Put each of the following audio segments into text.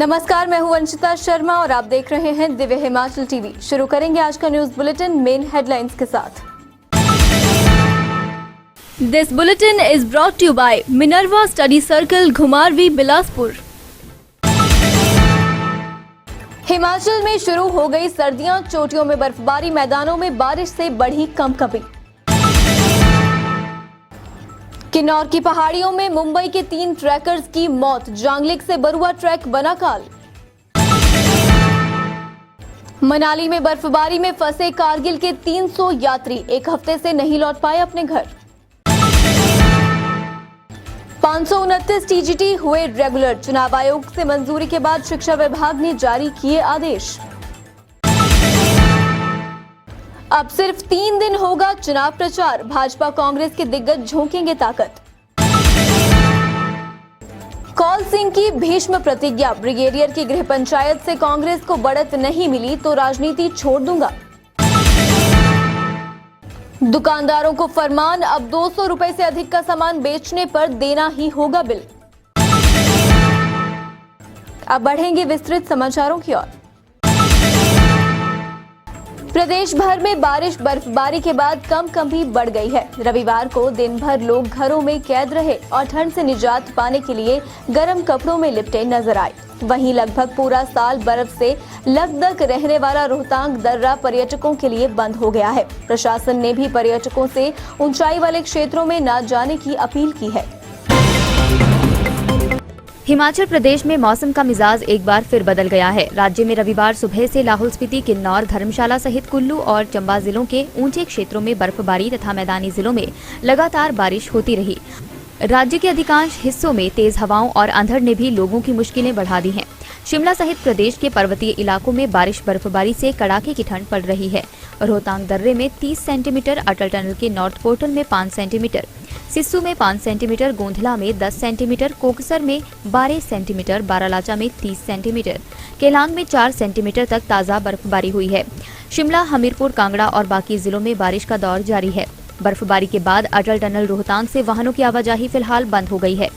नमस्कार, मैं हूं वंशिता शर्मा और आप देख रहे हैं दिव्य हिमाचल टीवी। शुरू करेंगे आज का न्यूज बुलेटिन मेन हेडलाइंस के साथ। This bulletin is brought to you by Minerva study circle, घुमारवी, बिलासपुर। हिमाचल में शुरू हो गई सर्दियां, चोटियों में बर्फबारी, मैदानों में बारिश से बढ़ी कंपकपी। किन्नौर की पहाड़ियों में मुंबई के 3 ट्रैकर्स की मौत, जांगलिक से बरुआ ट्रैक बना काल। मनाली में बर्फबारी में फंसे कारगिल के 300 यात्री, एक हफ्ते से नहीं लौट पाए अपने घर। 529 टीजीटी हुए रेगुलर, चुनाव आयोग से मंजूरी के बाद शिक्षा विभाग ने जारी किए आदेश। अब सिर्फ 3 दिन होगा चुनाव प्रचार, भाजपा कांग्रेस के दिग्गज झोंकेंगे ताकत। कौल सिंह की भीष्म प्रतिज्ञा, ब्रिगेडियर की गृह पंचायत से कांग्रेस को बढ़त नहीं मिली तो राजनीति छोड़ दूंगा। दुकानदारों को फरमान, अब 200 रुपए से अधिक का सामान बेचने पर देना ही होगा बिल। अब बढ़ेंगे विस्तृत समाचारों की ओर। प्रदेश भर में बारिश बर्फबारी के बाद कंपकपी बढ़ गई है। रविवार को दिन भर लोग घरों में कैद रहे और ठंड से निजात पाने के लिए गर्म कपड़ों में लिपटे नजर आए। वहीं लगभग पूरा साल बर्फ से लकदक रहने वाला रोहतांग दर्रा पर्यटकों के लिए बंद हो गया है। प्रशासन ने भी पर्यटकों से ऊंचाई वाले क्षेत्रों में न जाने की अपील की है। हिमाचल प्रदेश में मौसम का मिजाज एक बार फिर बदल गया है। राज्य में रविवार सुबह से लाहौल स्पीति, किन्नौर, धर्मशाला सहित कुल्लू और चंबा जिलों के ऊंचे क्षेत्रों में बर्फबारी तथा मैदानी जिलों में लगातार बारिश होती रही। राज्य के अधिकांश हिस्सों में तेज हवाओं और अंधड़ ने भी लोगों की मुश्किलें बढ़ा दी हैं। शिमला सहित प्रदेश के पर्वतीय इलाकों में बारिश बर्फबारी से कड़ाके की ठंड पड़ रही है। रोहतांग दर्रे में 30 सेंटीमीटर, अटल टनल के नॉर्थ पोर्टल में 5 सेंटीमीटर, सिस्सू में 5 सेंटीमीटर, गोंधला में 10 सेंटीमीटर, कोकसर में 12 सेंटीमीटर, बारालाचा में 30 सेंटीमीटर, केलांग में 4 सेंटीमीटर तक ताज़ा बर्फबारी हुई है। शिमला, हमीरपुर, कांगड़ा और बाकी जिलों में बारिश का दौर जारी है। बर्फबारी के बाद अटल टनल रोहतांग से वाहनों की आवाजाही फिलहाल बंद हो गई है।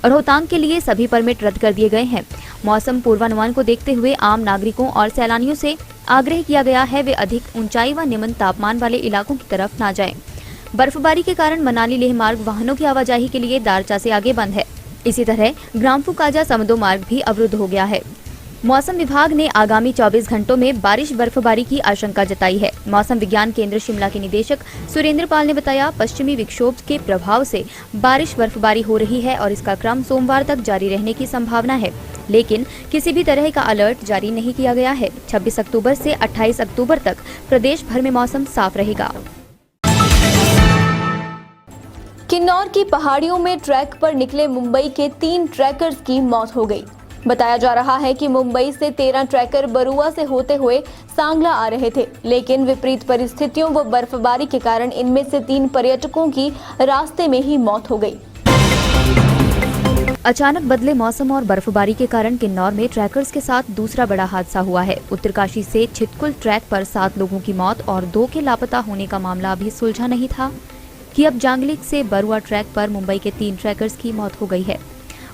रोहतांग के लिए सभी परमिट रद्द कर दिए गए हैं। मौसम पूर्वानुमान को देखते हुए आम नागरिकों और सैलानियों से आग्रह किया गया है वे अधिक ऊंचाई व निम्न तापमान वाले इलाकों की तरफ न जाएं। बर्फबारी के कारण मनाली लेह मार्ग वाहनों की आवाजाही के लिए दारचा से आगे बंद है। इसी तरह ग्राम्फू काजा समदो मार्ग भी अवरुद्ध हो गया है। मौसम विभाग ने आगामी 24 घंटों में बारिश बर्फबारी की आशंका जताई है। मौसम विज्ञान केंद्र शिमला के निदेशक सुरेंद्र पाल ने बताया, पश्चिमी विक्षोभ के प्रभाव से बारिश बर्फबारी हो रही है और इसका क्रम सोमवार तक जारी रहने की संभावना है, लेकिन किसी भी तरह का अलर्ट जारी नहीं किया गया है। 26 अक्टूबर से 28 अक्टूबर तक प्रदेश भर में मौसम साफ रहेगा। किन्नौर की पहाड़ियों में ट्रैक पर निकले मुंबई के 3 ट्रैकर्स की मौत हो गई। बताया जा रहा है कि मुंबई से 13 ट्रैकर बरुआ से होते हुए सांगला आ रहे थे, लेकिन विपरीत परिस्थितियों व बर्फबारी के कारण इनमें से 3 पर्यटकों की रास्ते में ही मौत हो गई। अचानक बदले मौसम और बर्फबारी के कारण किन्नौर में ट्रैकर्स के साथ दूसरा बड़ा हादसा हुआ है। उत्तरकाशी से छितकुल ट्रैक पर 7 लोगों की मौत और 2 के लापता होने का मामला अभी सुलझा नहीं था कि अब जांगलिक से बरुआ ट्रैक पर मुंबई के 3 ट्रैकर्स की मौत हो गई है।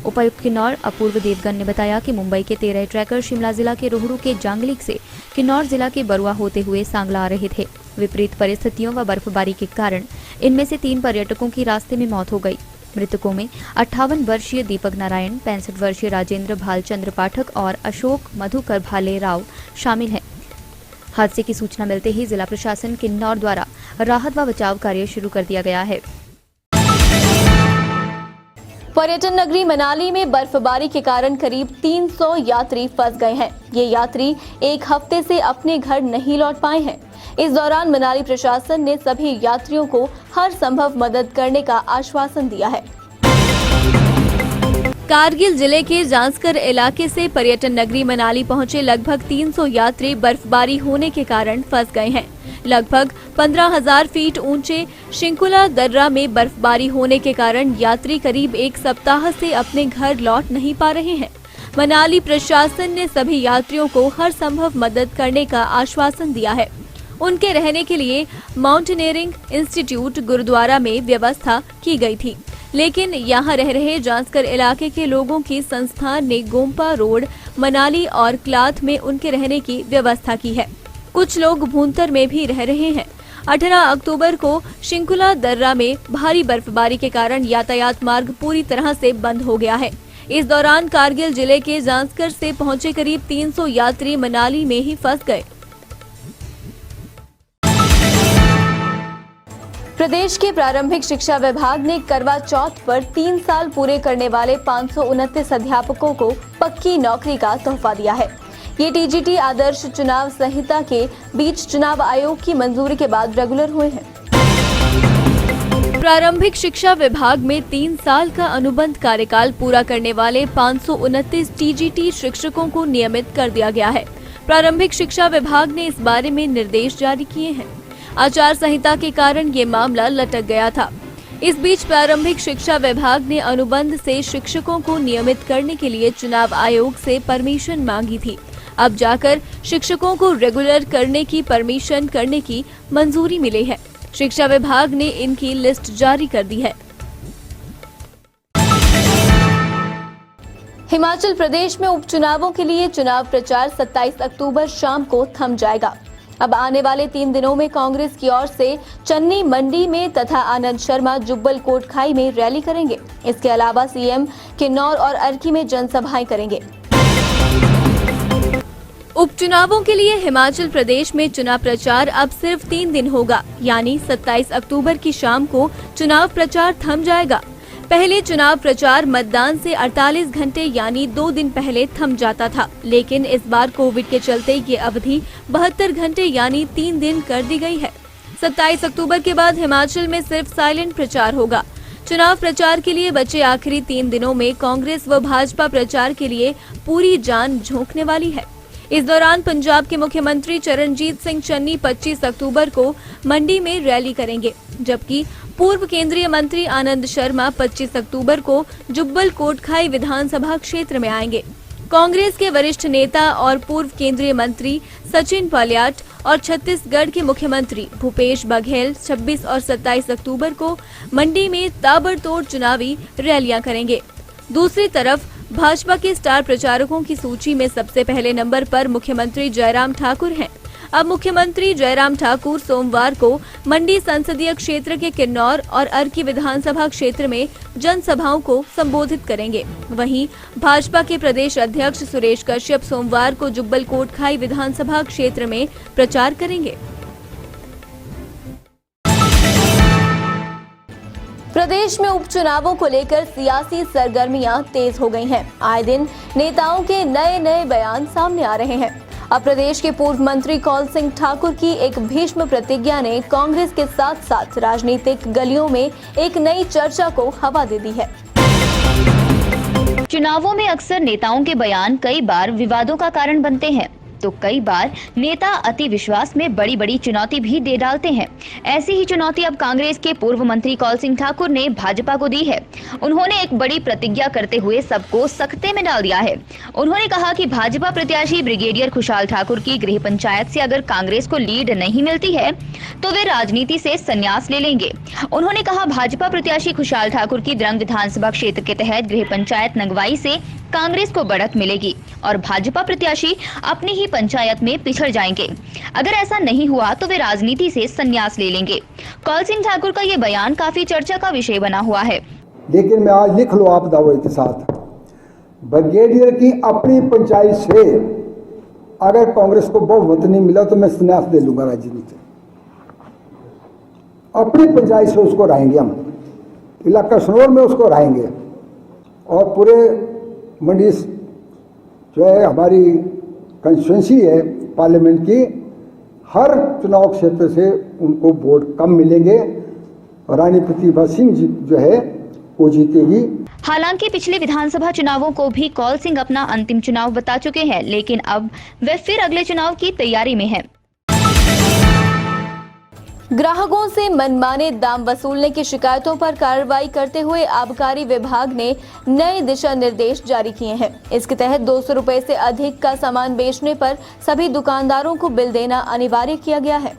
उपायुक्त किन्नौर अपूर्व देवगन ने बताया कि मुंबई के 13 ट्रैकर शिमला जिला के रोहड़ू के जांगलिक से किन्नौर जिला के बरुआ होते हुए सांगला आ रहे थे। विपरीत परिस्थितियों व बर्फबारी के कारण इनमें से 3 पर्यटकों की रास्ते में मौत हो गई। मृतकों में 58 वर्षीय दीपक नारायण, 65 वर्षीय राजेंद्र भालचंद्र पाठक और अशोक मधुकर भाले राव शामिल हैं। हादसे की सूचना मिलते ही जिला प्रशासन किन्नौर द्वारा राहत व बचाव कार्य शुरू कर दिया गया है। पर्यटन नगरी मनाली में बर्फबारी के कारण करीब 300 यात्री फंस गए हैं। ये यात्री एक हफ्ते से अपने घर नहीं लौट पाए हैं। इस दौरान मनाली प्रशासन ने सभी यात्रियों को हर संभव मदद करने का आश्वासन दिया है। कारगिल जिले के जांस्कर इलाके से पर्यटन नगरी मनाली पहुंचे लगभग 300 यात्री बर्फबारी होने के कारण फंस गए हैं। लगभग 15,000 फीट ऊंचे शिंकुला दर्रा में बर्फबारी होने के कारण यात्री करीब एक सप्ताह से अपने घर लौट नहीं पा रहे हैं। मनाली प्रशासन ने सभी यात्रियों को हर संभव मदद करने का आश्वासन दिया है। उनके रहने के लिए माउंटेनियरिंग इंस्टीट्यूट गुरुद्वारा में व्यवस्था की गई थी, लेकिन यहां रह रहे जांस्कर इलाके के लोगों की संस्थान ने गोम्पा रोड मनाली और क्लाथ में उनके रहने की व्यवस्था की है। कुछ लोग भूंतर में भी रह रहे हैं। 18 अक्टूबर को शिंकुला दर्रा में भारी बर्फबारी के कारण यातायात मार्ग पूरी तरह से बंद हो गया है। इस दौरान कारगिल जिले के जांस्कर से पहुंचे करीब 300 यात्री मनाली में ही फंस गए। प्रदेश के प्रारंभिक शिक्षा विभाग ने करवा चौथ पर 3 साल पूरे करने वाले 529 अध्यापकों को पक्की नौकरी का तोहफा दिया है। ये टीजीटी आदर्श चुनाव संहिता के बीच चुनाव आयोग की मंजूरी के बाद रेगुलर हुए हैं। प्रारंभिक शिक्षा विभाग में 3 साल का अनुबंध कार्यकाल पूरा करने वाले 529 टीजीटी शिक्षकों को नियमित कर दिया गया है। प्रारंभिक शिक्षा विभाग ने इस बारे में निर्देश जारी किए हैं। आचार संहिता के कारण ये मामला लटक गया था। इस बीच प्रारंभिक शिक्षा विभाग ने अनुबंध से शिक्षकों को नियमित करने के लिए चुनाव आयोग से परमिशन मांगी थी। अब जाकर शिक्षकों को रेगुलर करने की परमिशन करने की मंजूरी मिली है। शिक्षा विभाग ने इनकी लिस्ट जारी कर दी है। हिमाचल प्रदेश में उपचुनावों के लिए चुनाव प्रचार 27 अक्टूबर शाम को थम जाएगा। अब आने वाले 3 दिनों में कांग्रेस की ओर से चन्नी मंडी में तथा आनंद शर्मा जुब्बल कोटखाई में रैली करेंगे। इसके अलावा सीएम किन्नौर और अर्की में जनसभाएं करेंगे। उपचुनावों के लिए हिमाचल प्रदेश में चुनाव प्रचार अब सिर्फ 3 दिन होगा, यानी 27 अक्टूबर की शाम को चुनाव प्रचार थम जाएगा। पहले चुनाव प्रचार मतदान से 48 घंटे यानी 2 दिन पहले थम जाता था, लेकिन इस बार कोविड के चलते ये अवधि 72 घंटे यानी 3 दिन कर दी गई है। 27 अक्टूबर के बाद हिमाचल में सिर्फ साइलेंट प्रचार होगा। चुनाव प्रचार के लिए बचे आखिरी 3 दिनों में कांग्रेस व भाजपा प्रचार के लिए पूरी जान झोंकने वाली है। इस दौरान पंजाब के मुख्यमंत्री चरणजीत सिंह चन्नी 25 अक्टूबर को मंडी में रैली करेंगे, जबकि पूर्व केंद्रीय मंत्री आनंद शर्मा 25 अक्टूबर को जुब्बल कोटखाई विधानसभा क्षेत्र में आएंगे। कांग्रेस के वरिष्ठ नेता और पूर्व केंद्रीय मंत्री सचिन पायलट और छत्तीसगढ़ के मुख्यमंत्री भूपेश बघेल 26 और 27 अक्टूबर को मंडी में ताबड़तोड़ चुनावी रैलियां करेंगे। दूसरी तरफ भाजपा के स्टार प्रचारकों की सूची में सबसे पहले नंबर पर मुख्यमंत्री जयराम ठाकुर हैं। अब मुख्यमंत्री जयराम ठाकुर सोमवार को मंडी संसदीय क्षेत्र के किन्नौर और अर्की विधानसभा क्षेत्र में जनसभाओं को संबोधित करेंगे। वहीं भाजपा के प्रदेश अध्यक्ष सुरेश कश्यप सोमवार को जुब्बल कोटखाई विधानसभा क्षेत्र में प्रचार करेंगे। प्रदेश में उपचुनावों को लेकर सियासी सरगर्मियां तेज हो गई हैं। आए दिन नेताओं के नए बयान सामने आ रहे हैं। अब प्रदेश के पूर्व मंत्री कौल सिंह ठाकुर की एक भीष्म प्रतिज्ञा ने कांग्रेस के साथ साथ राजनीतिक गलियों में एक नई चर्चा को हवा दे दी है। चुनावों में अक्सर नेताओं के बयान कई बार विवादों का कारण बनते हैं, तो कई बार नेता अति विश्वास में बड़ी बड़ी चुनौती भी दे डालते हैं। ऐसी ही चुनौती अब कांग्रेस के पूर्व मंत्री कौल सिंह ठाकुर ने भाजपा को दी है। उन्होंने एक बड़ी प्रतिज्ञा करते हुए सबको सख्ते में डाल दिया है। उन्होंने कहा कि भाजपा प्रत्याशी ब्रिगेडियर खुशहाल ठाकुर की गृह पंचायत से अगर कांग्रेस को लीड नहीं मिलती है तो वे राजनीति से संन्यास ले लेंगे। उन्होंने कहा भाजपा प्रत्याशी खुशहाल ठाकुर की द्रंग विधानसभा क्षेत्र के तहत गृह पंचायत नंगवाई से कांग्रेस को बढ़त मिलेगी और भाजपा प्रत्याशी अपनी ही पंचायत में पिछड़ जाएंगे। अगर ऐसा नहीं हुआ तो वे राजनीति से संन्यास ले लेंगे। कौल सिंह ठाकुर का ये बयान काफी चर्चा का विषय बना हुआ है। लेकिन मैं आज लिख लो आप दावे के साथ, ब्रिगेडियर की अपनी पंचायत से अगर कांग्रेस को बहुमत नहीं मिला तो मैं संन्यास दे लूंगा राजनीति। अपनी पंचायत से उसको राहेंगे, हम इलाका सनौर में उसको राहेंगे और पूरे मंडी जो है हमारी कंस्टिट्यूंसी है पार्लियामेंट की, हर चुनाव क्षेत्र से उनको वोट कम मिलेंगे और रानी प्रतिभा सिंह जी जो है वो जीतेगी। हालांकि पिछले विधानसभा चुनावों को भी कौल सिंह अपना अंतिम चुनाव बता चुके हैं, लेकिन अब वे फिर अगले चुनाव की तैयारी में हैं। ग्राहकों से मनमाने दाम वसूलने की शिकायतों पर कार्रवाई करते हुए आबकारी विभाग ने नए दिशा निर्देश जारी किए हैं। इसके तहत 200 रुपए से अधिक का सामान बेचने पर सभी दुकानदारों को बिल देना अनिवार्य किया गया है।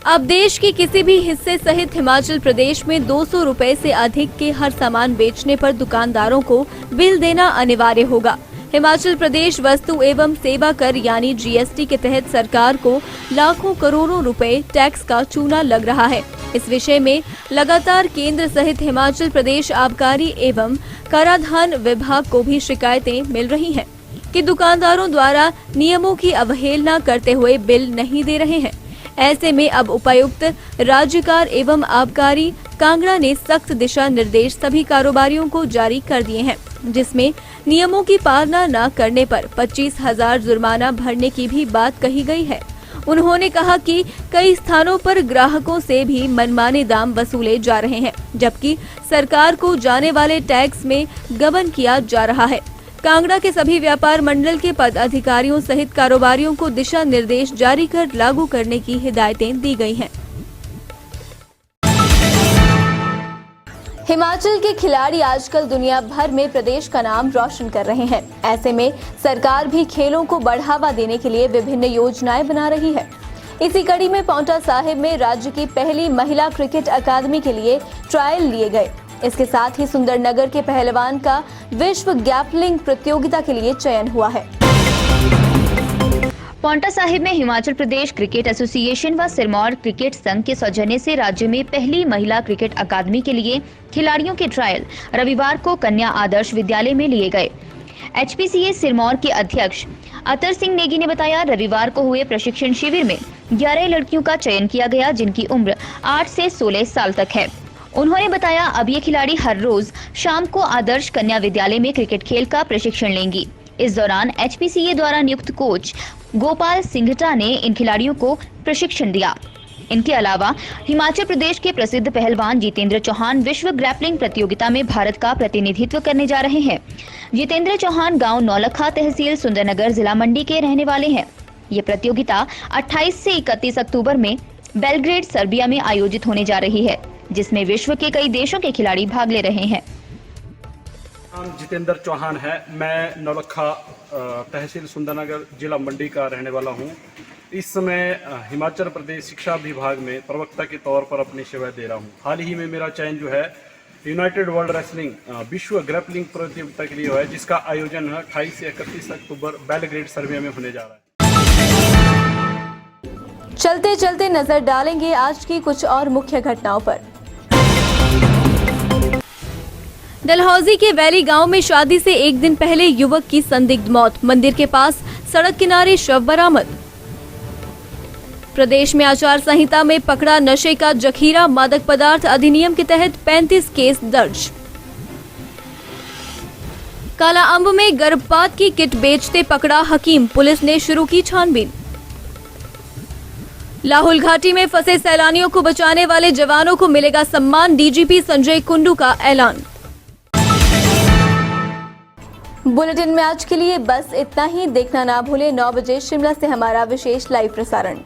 अब देश के किसी भी हिस्से सहित हिमाचल प्रदेश में 200 रुपए से अधिक के हर सामान बेचने पर दुकानदारों को बिल देना अनिवार्य होगा। हिमाचल प्रदेश वस्तु एवं सेवा कर यानी जीएसटी के तहत सरकार को लाखों करोड़ों रुपए टैक्स का चूना लग रहा है। इस विषय में लगातार केंद्र सहित हिमाचल प्रदेश आबकारी एवं कराधान विभाग को भी शिकायतें मिल रही हैं कि दुकानदारों द्वारा नियमों की अवहेलना करते हुए बिल नहीं दे रहे हैं। ऐसे में अब उपायुक्त राज्यकार एवं आबकारी कांगड़ा ने सख्त दिशा निर्देश सभी कारोबारियों को जारी कर दिए हैं, जिसमें नियमों की पालना न करने पर 25,000 जुर्माना भरने की भी बात कही गई है। उन्होंने कहा कि कई स्थानों पर ग्राहकों से भी मनमाने दाम वसूले जा रहे हैं, जबकि सरकार को जाने वाले टैक्स में गबन किया जा रहा है। कांगड़ा के सभी व्यापार मंडल के पदाधिकारियों सहित कारोबारियों को दिशा निर्देश जारी कर लागू करने की हिदायतें दी गई हैं। हिमाचल के खिलाड़ी आजकल दुनिया भर में प्रदेश का नाम रोशन कर रहे हैं। ऐसे में सरकार भी खेलों को बढ़ावा देने के लिए विभिन्न योजनाएं बना रही है। इसी कड़ी में पांवटा साहिब में राज्य की पहली महिला क्रिकेट अकादमी के लिए ट्रायल लिए गए। इसके साथ ही सुंदरनगर के पहलवान का विश्व गैपलिंग प्रतियोगिता के लिए चयन हुआ है। पांवटा साहिब में हिमाचल प्रदेश क्रिकेट एसोसिएशन व सिरमौर क्रिकेट संघ के सौजन्य से राज्य में पहली महिला क्रिकेट अकादमी के लिए खिलाड़ियों के ट्रायल रविवार को कन्या आदर्श विद्यालय में लिए गए। एचपीसीए सिरमौर के अध्यक्ष अतर सिंह नेगी ने बताया, रविवार को हुए प्रशिक्षण शिविर में 11 लड़कियों का चयन किया गया, जिनकी उम्र 8 से 16 साल तक है। उन्होंने बताया, अब ये खिलाड़ी हर रोज शाम को आदर्श कन्या विद्यालय में क्रिकेट खेल का प्रशिक्षण लेंगी। इस दौरान एचपीसीए द्वारा नियुक्त कोच गोपाल सिंघटा ने इन खिलाड़ियों को प्रशिक्षण दिया। इनके अलावा हिमाचल प्रदेश के प्रसिद्ध पहलवान जितेंद्र चौहान विश्व ग्रैपलिंग प्रतियोगिता में भारत का प्रतिनिधित्व करने जा रहे हैं। जितेंद्र चौहान गांव नौलखा, तहसील सुंदरनगर, जिला मंडी के रहने वाले हैं। ये प्रतियोगिता 28 से 31 अक्टूबर में बेलग्रेड, सर्बिया में आयोजित होने जा रही है, जिसमें विश्व के कई देशों के खिलाड़ी भाग ले रहे हैं। नाम जितेंद्र चौहान है। मैं नौलखा, तहसील सुंदरनगर, जिला मंडी का रहने वाला हूं। इस समय हिमाचल प्रदेश शिक्षा विभाग में प्रवक्ता के तौर पर अपनी सेवाएं दे रहा हूं। हाल ही में मेरा चयन जो है यूनाइटेड वर्ल्ड रेसलिंग विश्व ग्रैपलिंग प्रतियोगिता के लिए हुआ है, जिसका आयोजन 28 से 31 अक्टूबर बेलग्रेड, सर्बिया में होने जा रहा है। चलते चलते नजर डालेंगे आज की कुछ और मुख्य घटनाओं पर। डलहौजी के वैली गांव में शादी से एक दिन पहले युवक की संदिग्ध मौत, मंदिर के पास सड़क किनारे शव बरामद। प्रदेश में आचार संहिता में पकड़ा नशे का जखीरा, मादक पदार्थ अधिनियम के तहत 35 केस दर्ज। काला अंब में गर्भपात की किट बेचते पकड़ा हकीम, पुलिस ने शुरू की छानबीन। लाहौल घाटी में फंसे सैलानियों को बचाने वाले जवानों को मिलेगा सम्मान, डीजीपी संजय कुंडू का ऐलान। बुलेटिन में आज के लिए बस इतना ही। देखना ना भूलें 9 बजे शिमला से हमारा विशेष लाइव प्रसारण।